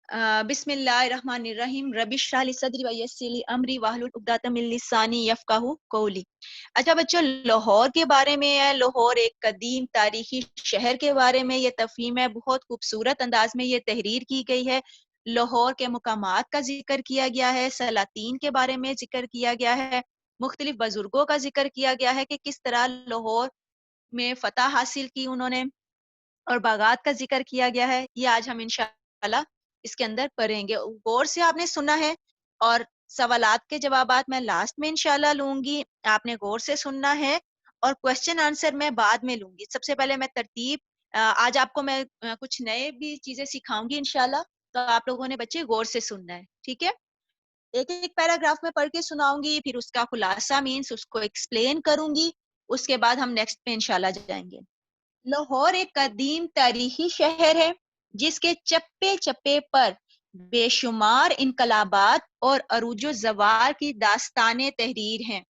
بسم اللہ الرحمن الرحیم رب اشرح لی صدری ویسر لی امری واحلل عقدۃ من لسانی یفقہوا قولی۔ اچھا بچوں، لاہور کے بارے میں ہے۔ لاہور ایک قدیم تاریخی شہر کے بارے میں یہ تفہیم ہے، بہت خوبصورت انداز میں یہ تحریر کی گئی ہے۔ لاہور کے مقامات کا ذکر کیا گیا ہے، سلاطین کے بارے میں ذکر کیا گیا ہے، مختلف بزرگوں کا ذکر کیا گیا ہے کہ کس طرح لاہور میں فتح حاصل کی انہوں نے، اور باغات کا ذکر کیا گیا ہے۔ یہ آج ہم انشاءاللہ اس کے اندر پڑھیں گے۔ غور سے آپ نے سننا ہے، اور سوالات کے جوابات میں لاسٹ میں انشاءاللہ لوں گی۔ آپ نے غور سے سننا ہے، اور کوسچن آنسر میں بعد میں لوں گی۔ سب سے پہلے میں ترتیب، آج آپ کو میں کچھ نئے بھی چیزیں سکھاؤں گی انشاءاللہ، تو آپ لوگوں نے بچے غور سے سننا ہے، ٹھیک ہے؟ ایک ایک پیراگراف میں پڑھ کے سناؤں گی، پھر اس کا خلاصہ مینس اس کو ایکسپلین کروں گی، اس کے بعد ہم نیکسٹ پہ انشاءاللہ جائیں گے۔ لاہور ایک قدیم تاریخی شہر ہے جس کے چپے چپے پر بے شمار انقلابات اور عروج و زوال کی داستانیں تحریر ہیں۔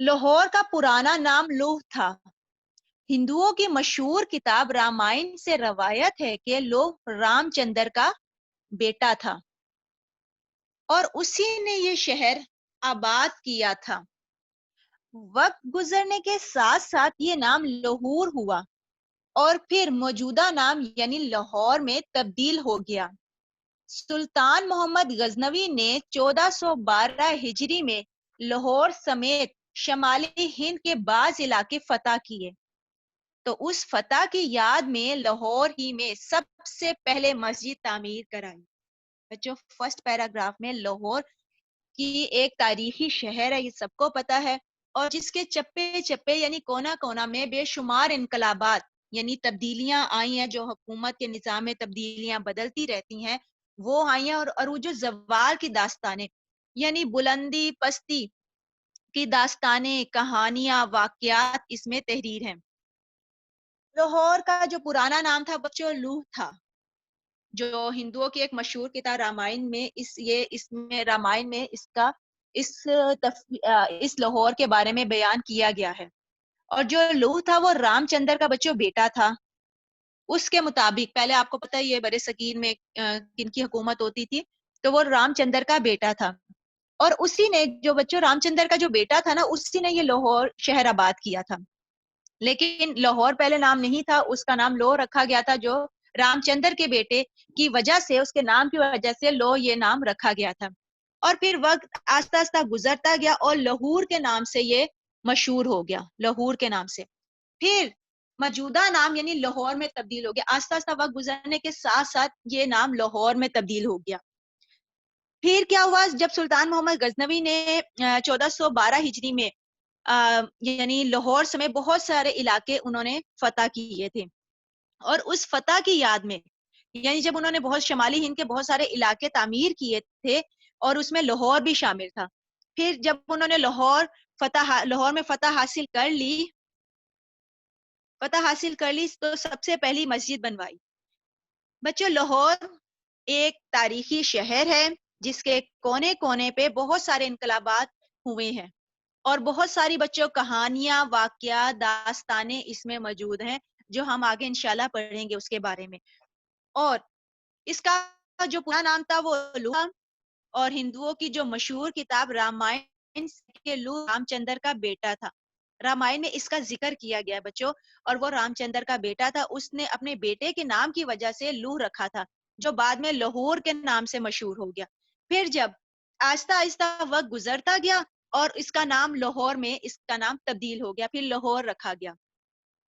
لاہور کا پرانا نام لوہ تھا۔ ہندوؤں کی مشہور کتاب رامائن سے روایت ہے کہ لوہ رام چندر کا بیٹا تھا اور اسی نے یہ شہر آباد کیا تھا۔ وقت گزرنے کے ساتھ ساتھ یہ نام لاہور ہوا اور پھر موجودہ نام یعنی لاہور میں تبدیل ہو گیا۔ سلطان محمد غزنوی نے 1412 ہجری میں لاہور سمیت شمالی ہند کے بعض علاقے فتح کیے، تو اس فتح کی یاد میں لاہور ہی میں سب سے پہلے مسجد تعمیر کرائی۔ بچوں، فرسٹ پیراگراف میں لاہور کی ایک تاریخی شہر ہے، یہ سب کو پتا ہے، اور جس کے چپے چپے یعنی کونا کونا میں بے شمار انقلابات یعنی تبدیلیاں آئی ہیں، جو حکومت کے نظام میں تبدیلیاں بدلتی رہتی ہیں وہ آئی ہیں، اور عروج و زوال کی داستانیں یعنی بلندی پستی کی داستانیں، کہانیاں، واقعات اس میں تحریر ہیں۔ لاہور کا جو پرانا نام تھا بچوں لوہ تھا، جو ہندوؤں کی ایک مشہور کتاب رامائن میں رامائن میں اس لاہور کے بارے میں بیان کیا گیا ہے۔ اور جو لوہ تھا وہ رام چندر کا بچوں بیٹا تھا۔ اس کے مطابق پہلے آپ کو پتہ ہے یہ برے صغیر میں کن کی حکومت ہوتی تھی، تو وہ رام چندر کا بیٹا تھا، اور اسی نے جو بچوں رام چندر کا جو بیٹا تھا نا، اسی نے یہ لاہور شہر آباد کیا تھا۔ لیکن لاہور پہلے نام نہیں تھا، اس کا نام لو رکھا گیا تھا، جو رام چندر کے بیٹے کی وجہ سے، اس کے نام کی وجہ سے لو یہ نام رکھا گیا تھا۔ اور پھر وقت آہستہ آہستہ گزرتا گیا اور لاہور کے نام سے یہ مشہور ہو گیا، لاہور کے نام سے۔ پھر موجودہ نام یعنی لاہور میں تبدیل ہو گیا، آہستہ آہستہ وقت گزرنے کے ساتھ ساتھ یہ نام لاہور میں تبدیل ہو گیا۔ پھر کیا ہوا، جب سلطان محمد غزنوی نے 1412 ہجری میں یعنی لاہور سمیت بہت سارے علاقے انہوں نے فتح کیے تھے، اور اس فتح کی یاد میں یعنی جب انہوں نے بہت شمالی ہند کے بہت سارے علاقے تعمیر کیے تھے اور اس میں لاہور بھی شامل تھا، پھر جب انہوں نے لاہور میں فتح حاصل کر لی تو سب سے پہلی مسجد بنوائی۔ بچوں، لاہور ایک تاریخی شہر ہے جس کے کونے کونے پہ بہت سارے انقلابات ہوئے ہیں، اور بہت ساری بچوں کہانیاں، واقعات، داستانیں اس میں موجود ہیں جو ہم آگے انشاءاللہ پڑھیں گے اس کے بارے میں۔ اور اس کا جو پورا نام تھا وہ لوہ، اور ہندوؤں کی جو مشہور کتاب رامائن کے لوہ رام چندر کا بیٹا تھا۔ رامائن میں اس کا ذکر کیا گیا ہے بچوں، اور وہ رام چندر کا بیٹا تھا، اس نے اپنے بیٹے کے نام کی وجہ سے لوہ رکھا تھا، جو بعد میں لاہور کے نام سے مشہور ہو گیا۔ پھر جب آہستہ آہستہ وقت گزرتا گیا اور اس کا نام لاہور میں اس کا نام تبدیل ہو گیا، پھر لاہور رکھا گیا۔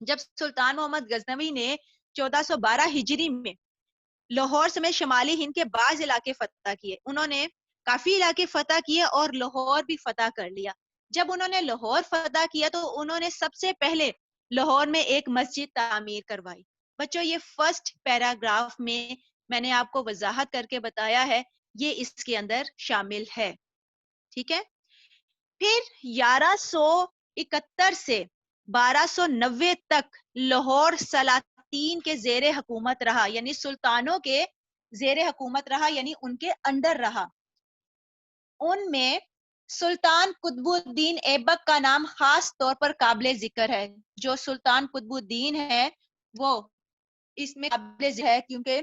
جب سلطان محمد غزنوی نے 1412 ہجری میں لاہور سمیت شمالی ہند کے بعض علاقے فتح کیے، انہوں نے کافی علاقے فتح کیے اور لاہور بھی فتح کر لیا۔ جب انہوں نے لاہور فتح کیا تو انہوں نے سب سے پہلے لاہور میں ایک مسجد تعمیر کروائی۔ بچوں، یہ فرسٹ پیراگراف میں نے آپ کو وضاحت کر کے بتایا ہے، یہ اس کے اندر شامل ہے، ٹھیک ہے؟ پھر 1171 سے 1290 تک لاہور سلاطین کے زیر حکومت رہا، یعنی سلطانوں کے زیر حکومت رہا، یعنی ان کے انڈر رہا۔ ان میں سلطان قطب الدین ایبک کا نام خاص طور پر قابل ذکر ہے۔ جو سلطان قطب الدین ہے وہ اس میں قابل ذکر ہے، کیونکہ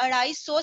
250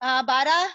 12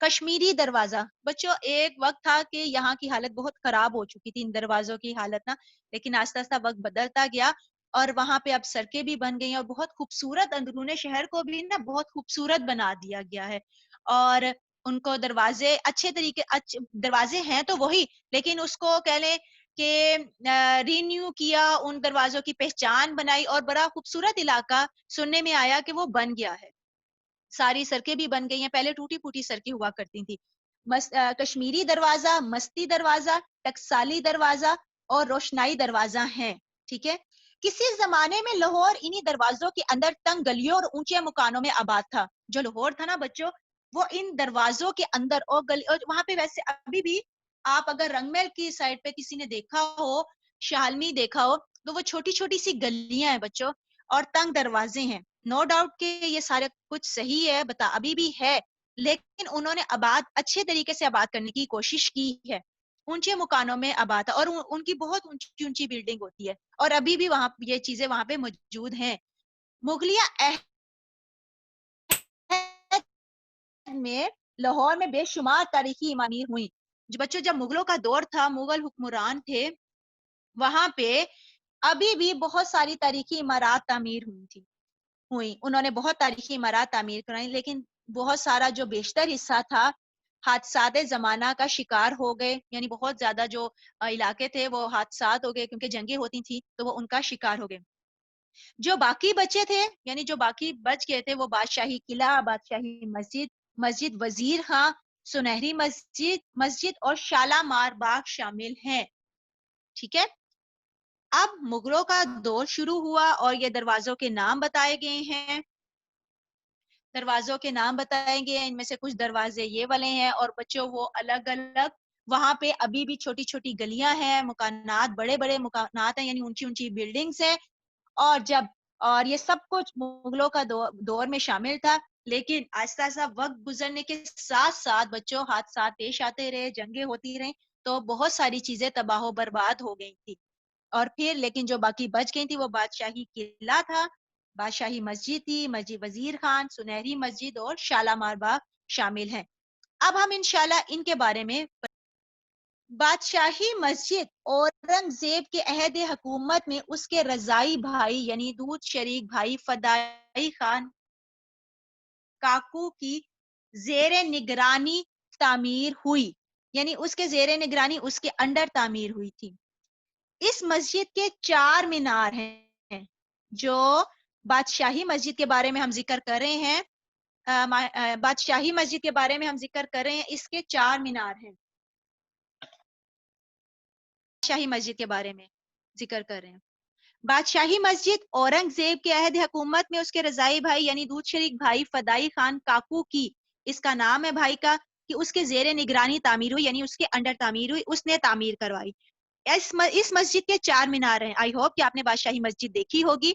کشمیری دروازہ بچوں، ایک وقت تھا کہ یہاں کی حالت بہت خراب ہو چکی تھی، ان دروازوں کی حالت نا، لیکن آہستہ آہستہ وقت بدلتا گیا اور وہاں پہ اب سڑکیں بھی بن گئی ہیں اور بہت خوبصورت اندرون شہر کو بھی نا بہت خوبصورت بنا دیا گیا ہے. اور ان کو دروازے اچھے طریقے دروازے ہیں تو وہی، لیکن اس کو کہہ لیں کہ رینیو کیا، ان دروازوں کی پہچان بنائی اور بڑا خوبصورت علاقہ سننے میں آیا کہ وہ بن گیا ہے. ساری سڑکیں بھی بن گئی ہیں، پہلے ٹوٹی پھوٹی سڑکیں ہوا کرتی تھی. کشمیری دروازہ، مستی دروازہ، ٹکسالی دروازہ اور روشنائی دروازہ ہیں. ٹھیک ہے. کسی زمانے میں لاہور انہی دروازوں کے اندر تنگ گلیوں اور اونچے مکانوں میں آباد تھا. جو لاہور تھا نا بچوں، وہ ان دروازوں کے اندر اور گلی، اور وہاں پہ ویسے ابھی بھی آپ اگر رنگ محل کی سائڈ پہ کسی نے دیکھا ہو، شالمی دیکھا ہو، تو وہ چھوٹی چھوٹی سی گلیاں ہیں بچوں اور تنگ دروازے ہیں. نو ڈاؤٹ کہ یہ سارے کچھ صحیح ہے، بتا ابھی بھی ہے، لیکن انہوں نے آباد اچھے طریقے سے آباد کرنے کی کوشش کی ہے. اونچے مکانوں میں آباد ہے اور ان کی بہت اونچی اونچی بلڈنگ ہوتی ہے اور ابھی بھی وہاں یہ چیزیں وہاں پہ موجود ہیں. مغلیہ میں لاہور میں بے شمار تاریخی عمارتیں ہوئی. جو بچوں، جب مغلوں کا دور تھا، مغل حکمران تھے، وہاں پہ ابھی بھی بہت ساری تاریخی عمارات تعمیر ہوئی. انہوں نے بہت تاریخی عمارات تعمیر کرائی، لیکن بہت سارا جو بیشتر حصہ تھا حادثات زمانہ کا شکار ہو گئے. یعنی بہت زیادہ جو علاقے تھے وہ حادثات ہو گئے کیونکہ جنگیں ہوتی تھیں تو وہ ان کا شکار ہو گئے. جو باقی بچے تھے، یعنی جو باقی بچ گئے تھے، وہ بادشاہی قلعہ، بادشاہی مسجد، مسجد وزیر خان، سنہری مسجد اور شالامار باغ شامل ہیں. ٹھیک ہے. اب مغلوں کا دور شروع ہوا اور یہ دروازوں کے نام بتائے گئے ہیں. دروازوں کے نام بتائیں گے، ان میں سے کچھ دروازے یہ والے ہیں اور بچوں وہ الگ الگ وہاں پہ ابھی بھی چھوٹی چھوٹی گلیاں ہیں، مکانات بڑے بڑے مکانات ہیں، یعنی اونچی اونچی بلڈنگز ہیں. اور یہ سب کچھ مغلوں کا دور میں شامل تھا. لیکن آہستہ آہستہ وقت گزرنے کے ساتھ ساتھ بچوں حادثات پیش آتے رہے، جنگیں ہوتی رہیں تو بہت ساری چیزیں تباہ و برباد ہو گئی تھی. اور پھر لیکن جو باقی بچ گئی تھی وہ بادشاہی قلعہ تھا، بادشاہی مسجد تھی، مسجد وزیر خان، سنہری مسجد اور شالامار باغ شامل ہیں. اب ہم انشاءاللہ ان کے بارے میں. بادشاہی مسجد اورنگزیب کے عہد حکومت میں اس کے رضائی بھائی یعنی دودھ شریک بھائی فدائی خان کاکو کی زیر نگرانی تعمیر ہوئی. یعنی اس کے زیر نگرانی، اس کے انڈر تعمیر ہوئی تھی. اس مسجد کے 4 مینار ہیں. جو بادشاہی مسجد کے بارے میں ہم ذکر کر رہے ہیں، بادشاہی مسجد کے بارے میں ہم ذکر کر رہے ہیں، اس کے 4 مینار ہیں. بادشاہی مسجد کے بارے میں ذکر کر رہے ہیں. بادشاہی مسجد اورنگزیب کے عہد حکومت میں اس کے رضائی بھائی یعنی دودھ شریک بھائی فدائی خان کاکو کی، اس کا نام ہے بھائی کا، کہ اس کے زیر نگرانی تعمیر ہوئی، یعنی اس کے انڈر تعمیر ہوئی، اس نے تعمیر کروائی. اس مسجد کے 4 مینار ہیں. آئی ہوپ کہ آپ نے بادشاہی مسجد دیکھی ہوگی،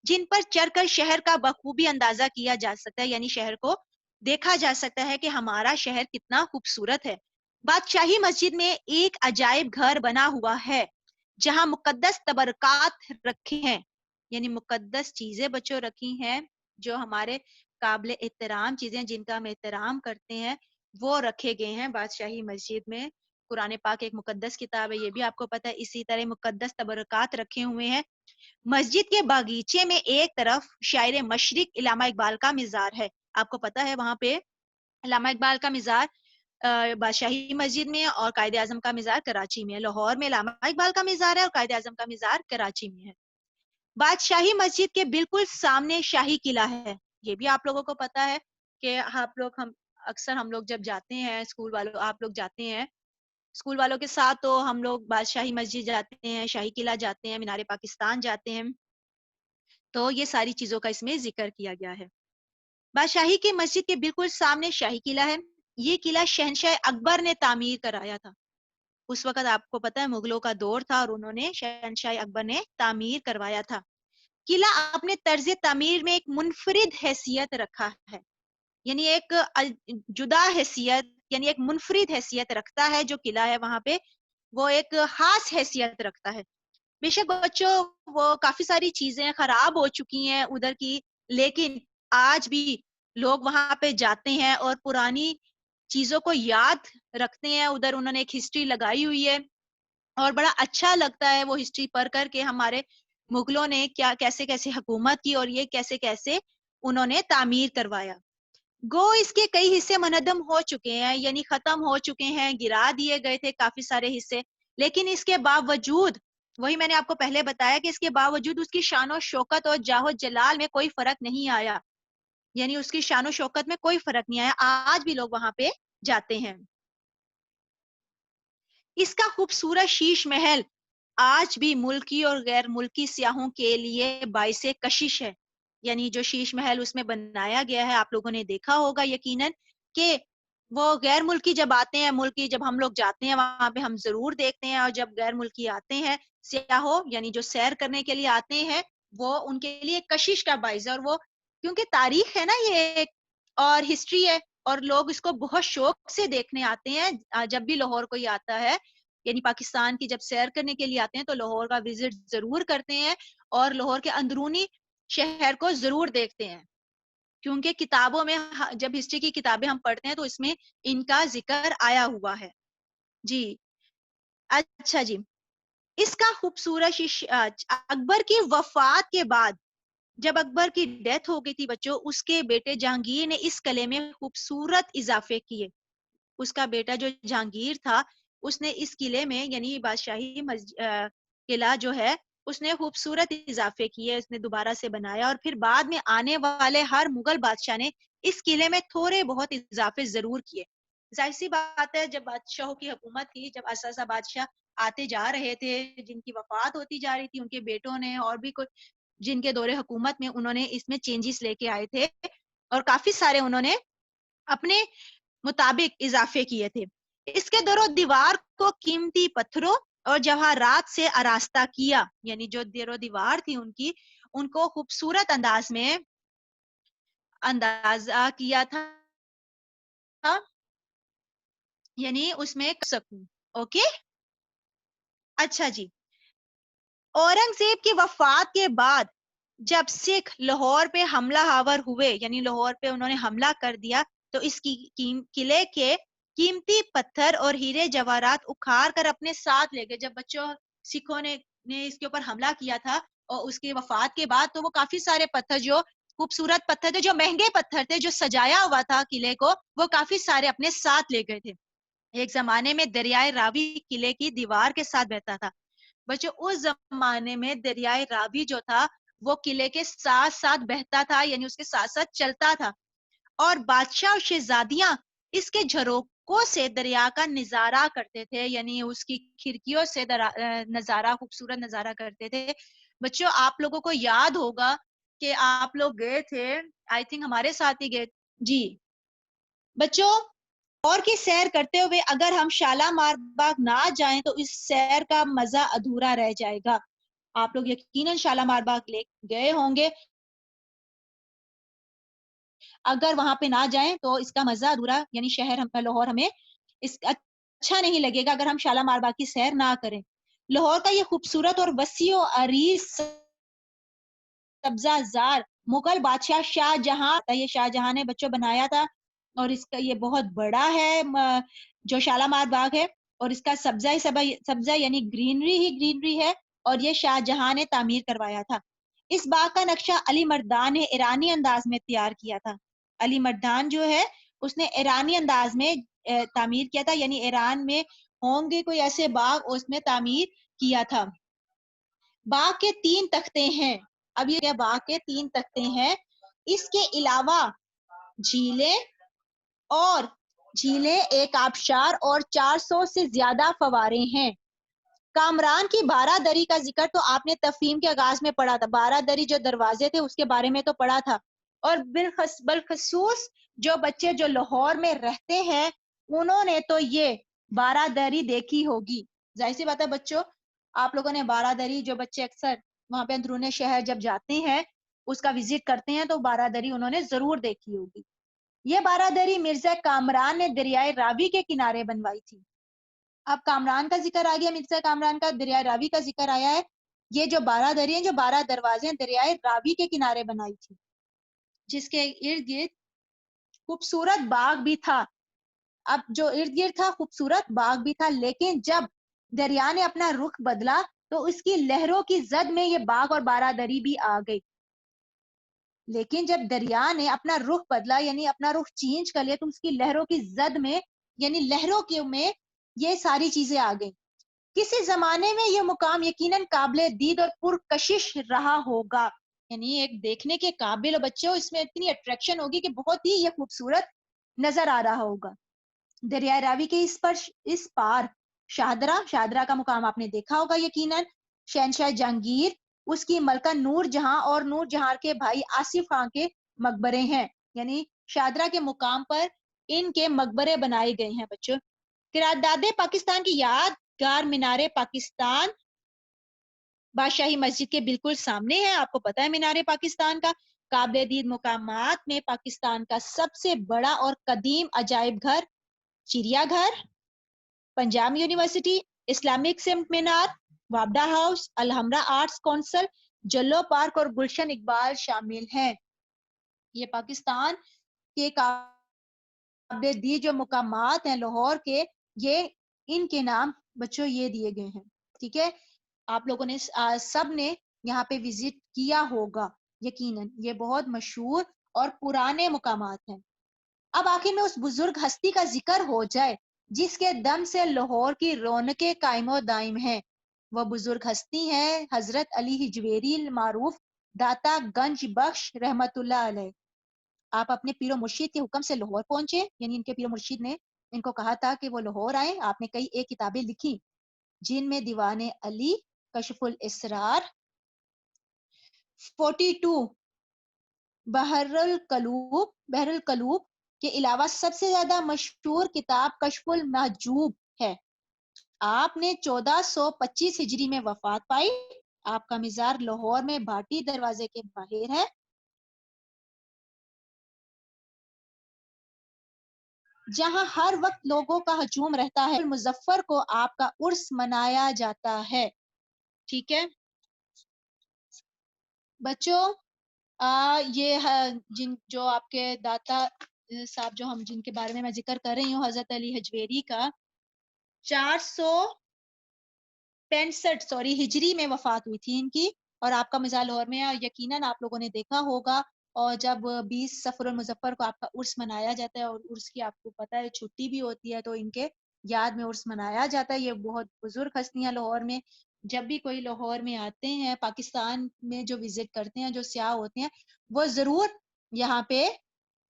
جن پر چڑھ کر شہر کا بخوبی اندازہ کیا جا سکتا ہے، یعنی شہر کو دیکھا جا سکتا ہے کہ ہمارا شہر کتنا خوبصورت ہے. بادشاہی مسجد میں ایک عجائب گھر بنا ہوا ہے جہاں مقدس تبرکات رکھے ہیں، یعنی مقدس چیزیں بچوں رکھی ہیں جو ہمارے قابل احترام چیزیں جن کا ہم احترام کرتے ہیں وہ رکھے گئے ہیں بادشاہی مسجد میں. قرآن پاک ایک مقدس کتاب ہے، یہ بھی آپ کو پتہ ہے. اسی طرح مقدس تبرکات رکھے ہوئے ہیں. مسجد کے باغیچے میں ایک طرف شاعر مشرق علامہ اقبال کا مزار ہے. آپ کو پتہ ہے وہاں پہ علامہ اقبال کا مزار بادشاہی مسجد میں اور قائد اعظم کا مزار کراچی میں ہے. لاہور میں علامہ اقبال کا مزار ہے اور قائد اعظم کا مزار کراچی میں ہے. بادشاہی مسجد کے بالکل سامنے شاہی قلعہ ہے. یہ بھی آپ لوگوں کو پتا ہے کہ ہم لوگ جب جاتے ہیں اسکول والوں، آپ لوگ جاتے ہیں اسکول والوں کے ساتھ، تو ہم لوگ بادشاہی مسجد جاتے ہیں، شاہی قلعہ جاتے ہیں، مینار پاکستان جاتے ہیں. تو یہ ساری چیزوں کا اس میں ذکر کیا گیا ہے. بادشاہی کی مسجد کے بالکل سامنے شاہی قلعہ ہے. یہ قلعہ شہنشاہ اکبر نے تعمیر کرایا تھا. اس وقت آپ کو پتا ہے مغلوں کا دور تھا اور انہوں نے شہنشاہ اکبر نے تعمیر کروایا تھا. قلعہ اپنے طرز تعمیر میں ایک منفرد حیثیت رکھا ہے، یعنی ایک جدا حیثیت، یعنی ایک منفرد حیثیت رکھتا ہے. جو قلعہ ہے وہاں پہ وہ ایک خاص حیثیت رکھتا ہے. بے شک بچوں وہ کافی ساری چیزیں خراب ہو چکی ہیں ادھر کی، لیکن آج بھی لوگ وہاں پہ جاتے ہیں اور پرانی چیزوں کو یاد رکھتے ہیں. ادھر انہوں نے ایک ہسٹری لگائی ہوئی ہے اور بڑا اچھا لگتا ہے وہ ہسٹری پڑھ کر کے ہمارے مغلوں نے کیا کیسے کیسے حکومت کی اور یہ کیسے کیسے انہوں نے تعمیر کروایا. گو اس کے کئی حصے منہدم ہو چکے ہیں، یعنی ختم ہو چکے ہیں، گرا دیے گئے تھے کافی سارے حصے، لیکن اس کے باوجود وہی میں نے آپ کو پہلے بتایا کہ اس کے باوجود اس کی شان و شوکت اور جاہ و جلال میں کوئی فرق نہیں آیا. یعنی اس کی شان و شوکت میں کوئی فرق نہیں آیا، آج بھی لوگ وہاں پہ جاتے ہیں. اس کا خوبصورت شیش محل آج بھی ملکی اور غیر ملکی سیاحوں کے لیے باعث کشش ہے. یعنی جو شیش محل اس میں بنایا گیا ہے آپ لوگوں نے دیکھا ہوگا یقیناً کہ وہ غیر ملکی جب آتے ہیں، ملکی جب ہم لوگ جاتے ہیں وہاں پہ ہم ضرور دیکھتے ہیں، اور جب غیر ملکی آتے ہیں سیاحوں یعنی جو سیر کرنے کے لیے آتے ہیں وہ ان کے لیے کشش کا باعث ہے. اور وہ کیونکہ تاریخ ہے نا یہ ایک اور ہسٹری ہے اور لوگ اس کو بہت شوق سے دیکھنے آتے ہیں. جب بھی لاہور کوئی آتا ہے یعنی پاکستان کی جب سیر کرنے کے لیے آتے ہیں تو لاہور کا وزٹ ضرور کرتے ہیں اور لاہور کے اندرونی شہر کو ضرور دیکھتے ہیں، کیونکہ کتابوں میں جب ہسٹری کی کتابیں ہم پڑھتے ہیں تو اس میں ان کا ذکر آیا ہوا ہے. جی اچھا جی، اس کا خوبصورت اکبر کی وفات کے بعد جب اکبر کی ڈیتھ ہو گئی تھی بچوں، اس کے بیٹے جہانگیر نے اس قلعے میں خوبصورت اضافے کیے. اس کا بیٹا جو جہانگیر تھا اس نے اس قلعے میں یعنی بادشاہی قلعہ جو ہے اس نے خوبصورت اضافے کیے، اس نے دوبارہ سے بنایا. اور پھر بعد میں آنے والے ہر مغل بادشاہ نے اس قلعے میں تھوڑے بہت اضافے ضرور کیے. ظاہر سی بات ہے جب بادشاہوں کی حکومت تھی، جب اساسا بادشاہ آتے جا رہے تھے، جن کی وفات ہوتی جا رہی تھی، ان کے بیٹوں نے اور بھی کچھ جن کے دور حکومت میں انہوں نے اس میں چینجز لے کے آئے تھے اور کافی سارے انہوں نے اپنے مطابق اضافے کیے تھے. اس کے در و دیوار کو قیمتی پتھروں اور جواہرات سے آراستہ کیا، یعنی جو در و دیوار تھی ان کو خوبصورت انداز میں اندازہ کیا تھا، یعنی اس میں سکوں. اوکے اچھا جی، اورنگزیب کی وفات کے بعد جب سکھ لاہور پہ حملہ آور ہوئے یعنی لاہور پہ انہوں نے حملہ کر دیا تو اس کی قلعے کے قیمتی پتھر اور ہیرے جواہرات اکھاڑ کر اپنے ساتھ لے گئے. جب بچوں سکھوں نے اس کے اوپر حملہ کیا تھا اور اس کی وفات کے بعد تو وہ کافی سارے پتھر جو خوبصورت پتھر تھے، جو مہنگے پتھر تھے، جو سجایا ہوا تھا قلعے کو، وہ کافی سارے اپنے ساتھ لے گئے تھے. ایک زمانے میں دریائے راوی قلعے کی دیوار کے ساتھ بہتا تھا. بچوں اس زمانے میں دریائے راوی جو تھا وہ قلعے کے ساتھ ساتھ بہتا تھا، یعنی اس کے ساتھ ساتھ چلتا تھا، اور بادشاہ اور شہزادیاں اس کے جھروکوں سے دریا کا نظارہ کرتے تھے، یعنی اس کی کھڑکیوں سے نظارہ خوبصورت نظارہ کرتے تھے. بچوں آپ لوگوں کو یاد ہوگا کہ آپ لوگ گئے تھے، آئی تھنک ہمارے ساتھ ہی گئے. جی بچوں اور کی سیر کرتے ہوئے اگر ہم شالامار باغ نہ جائیں تو اس سیر کا مزہ ادھورا رہ جائے گا. آپ لوگ یقیناً شالامار باغ گئے ہوں گے، اگر وہاں پہ نہ جائیں تو اس کا مزہ ادھورا یعنی شہر لاہور ہمیں اس اچھا نہیں لگے گا اگر ہم شالامار باغ کی سیر نہ کریں. لاہور کا یہ خوبصورت اور وسیع و عریض سبزہ زار مغل بادشاہ شاہ جہاں، یہ شاہ جہاں نے بچوں بنایا تھا، اور اس کا یہ بہت بڑا ہے جو شالامار باغ ہے، اور اس کا سبزہ یعنی گرینری ہی گرینری ہے، اور یہ شاہ جہاں نے تعمیر کروایا تھا. اس باغ کا نقشہ علی مردان نے ایرانی انداز میں تیار کیا تھا. علی مردان جو ہے اس نے ایرانی انداز میں تعمیر کیا تھا، یعنی ایران میں ہوں گے کوئی ایسے باغ اس میں تعمیر کیا تھا. باغ کے 3 تختے ہیں. اب یہ باغ کے 3 تختے ہیں. اس کے علاوہ جھیلیں ایک آبشار اور 400 سے زیادہ فوارے ہیں. کامران کی 12 دری کا ذکر تو آپ نے تفہیم کے آغاز میں پڑھا تھا. 12 دری جو دروازے تھے اس کے بارے میں تو پڑھا تھا. اور بالخصوص جو بچے جو لاہور میں رہتے ہیں انہوں نے تو یہ 12 دری دیکھی ہوگی. ظاہر سی بات ہے بچوں آپ لوگوں نے 12 دری، جو بچے اکثر وہاں پہ اندرون شہر جب جاتے ہیں اس کا وزٹ کرتے ہیں تو 12 دری انہوں نے ضرور دیکھی ہوگی. یہ 12 دری مرزا کامران نے دریائے راوی کے کنارے بنوائی تھی. اب کامران کا ذکر آ گیا، مرزا کامران کا، دریائے راوی کا ذکر آیا ہے. یہ جو 12 دری ہیں، جو 12 دروازے ہیں، دریائے راوی کے کنارے بنائی تھی، جس کے ارد گرد خوبصورت باغ بھی تھا. اب جو ارد گرد تھا خوبصورت باغ بھی تھا، لیکن جب دریا نے اپنا رخ بدلا تو اس کی لہروں کی زد میں یہ باغ اور بارادری بھی آ گئی. لیکن جب دریا نے اپنا رخ بدلا یعنی اپنا رخ چینج کر لیا تو اس کی لہروں کی زد میں یعنی لہروں کے میں یہ ساری چیزیں آ گئی. کسی زمانے میں یہ مقام یقیناً قابل دید اور پرکشش رہا ہوگا، یعنی ایک دیکھنے کے قابل بچوں اس میں اتنی اٹریکشن ہوگی کہ بہت ہی یہ خوبصورت نظر آ رہا ہوگا. دریائے راوی کے اس پار شاہدرہ کا مقام آپ نے دیکھا ہوگا یقیناً. شہنشاہ جہانگیر، اس کی ملکہ نور جہاں اور نور جہاں کے بھائی آصف خان کے مقبرے ہیں، یعنی شاہدرہ کے مقام پر ان کے مقبرے بنائے گئے ہیں بچوں. قرارداد پاکستان کی یادگار مینار پاکستان بادشاہی مسجد کے بالکل سامنے ہے. آپ کو پتا ہے مینار پاکستان کا قابل دید مقامات میں پاکستان کا سب سے بڑا اور قدیم عجائب گھر چڑیا گھر، پنجاب یونیورسٹی، اسلامک سمت مینار، وابڈا ہاؤس، الحمرہ آرٹس کونسل، جلو پارک اور گلشن اقبال شامل ہیں. یہ پاکستان کے قابل دید جو مقامات ہیں لاہور کے، یہ ان کے نام بچوں یہ دیے گئے ہیں. ٹھیک ہے، آپ لوگوں نے سب نے یہاں پہ وزٹ کیا ہوگا یقیناً. یہ بہت مشہور اور پرانے مقامات ہیں. اب آخر میں اس بزرگ ہستی کا ذکر ہو جائے جس کے دم سے لاہور کی رونقیں قائم و دائم ہیں. وہ بزرگ ہستی ہیں حضرت علی حجویری المعروف داتا گنج بخش رحمت اللہ علیہ. آپ اپنے پیر و مرشید کے حکم سے لاہور پہنچے، یعنی ان کے پیر و مرشید نے ان کو کہا تھا کہ وہ لاہور آئیں. آپ نے کئی ایک کتابیں لکھی جن میں دیوان علی، کشف الاسرار، 42 بحر القلوب کے علاوہ سب سے زیادہ مشہور کتاب کشف المحجوب ہے. آپ نے 1425 ہجری میں وفات پائی. آپ کا مزار لاہور میں بھاٹی دروازے کے باہر ہے. جہاں ہر وقت لوگوں کا ہجوم رہتا ہے. مظفر کو آپ کا عرس منایا جاتا ہے. ٹھیک ہے بچوں، یہ جن جو آپ کے داتا صاحب جو ہم جن کے بارے میں ذکر کر رہی ہوں حضرت علی حجویری کا 465 ہجری میں وفات ہوئی تھی ان کی، اور آپ کا مزار لاہور میں ہے. یقیناً آپ لوگوں نے دیکھا ہوگا. اور جب 20 صفر المظفر کو آپ کا عرس منایا جاتا ہے اور عرس کی آپ کو پتا ہے چھٹی بھی ہوتی ہے تو ان کے یاد میں عرس منایا جاتا ہے. یہ بہت بزرگ ہستیاں لاہور میں. جب بھی کوئی لاہور میں آتے ہیں پاکستان میں جو وزٹ کرتے ہیں جو سیاح ہوتے ہیں وہ ضرور یہاں پہ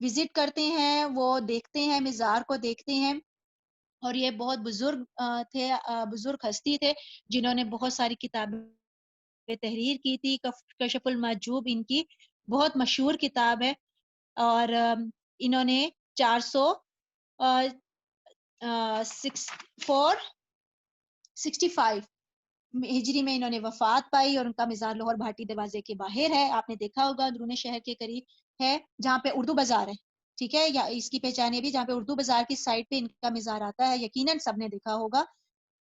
وزٹ کرتے ہیں، وہ دیکھتے ہیں مزار کو دیکھتے ہیں. اور یہ بہت بزرگ تھے، بزرگ ہستی تھے جنہوں نے بہت ساری کتابیں تحریر کی تھی. کشف المحجوب ان کی بہت مشہور کتاب ہے. اور انہوں نے 465 ہجری میں انہوں نے وفات پائی اور ان کا مزار لاہور بھاٹی دروازے کے باہر ہے. آپ نے دیکھا ہوگا درون شہر کے قریب ہے جہاں پہ اردو بازار ہے. ٹھیک ہے، یا اس کی پہچان یہ بھی جہاں پہ اردو بازار کی سائڈ پہ ان کا مزار آتا ہے. یقیناً سب نے دیکھا ہوگا.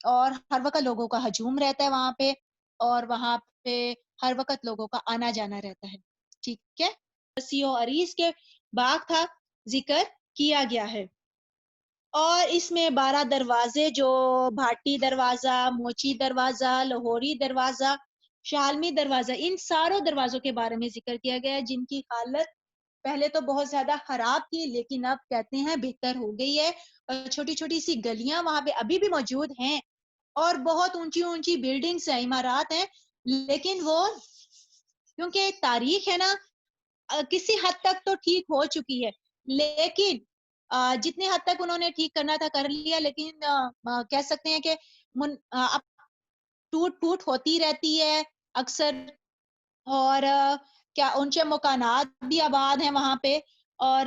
اور ہر وقت لوگوں کا ہجوم رہتا ہے وہاں پہ، اور وہاں پہ ہر وقت لوگوں کا آنا جانا رہتا ہے. ٹھیک ہے، سیو عریس کے باغ کا ذکر کیا گیا ہے. اور اس میں 12 دروازے جو بھاٹی دروازہ، موچی دروازہ، لاہوری دروازہ، شالمی دروازہ، ان ساروں دروازوں کے بارے میں ذکر کیا گیا ہے جن کی حالت پہلے تو بہت زیادہ خراب تھی لیکن اب کہتے ہیں بہتر ہو گئی ہے. اور چھوٹی چھوٹی سی گلیاں وہاں پہ ابھی بھی موجود ہیں اور بہت اونچی اونچی بلڈنگز ہیں، عمارات ہیں. لیکن وہ کیونکہ تاریخ ہے نا کسی حد تک تو ٹھیک ہو چکی ہے، لیکن جتنے حد تک انہوں نے ٹھیک کرنا تھا کر لیا. لیکن کہہ سکتے ہیں کہ اب ٹوٹ پھوٹ ہوتی رہتی ہے اکثر. اور کیا اونچے مکانات بھی آباد ہیں وہاں پہ. اور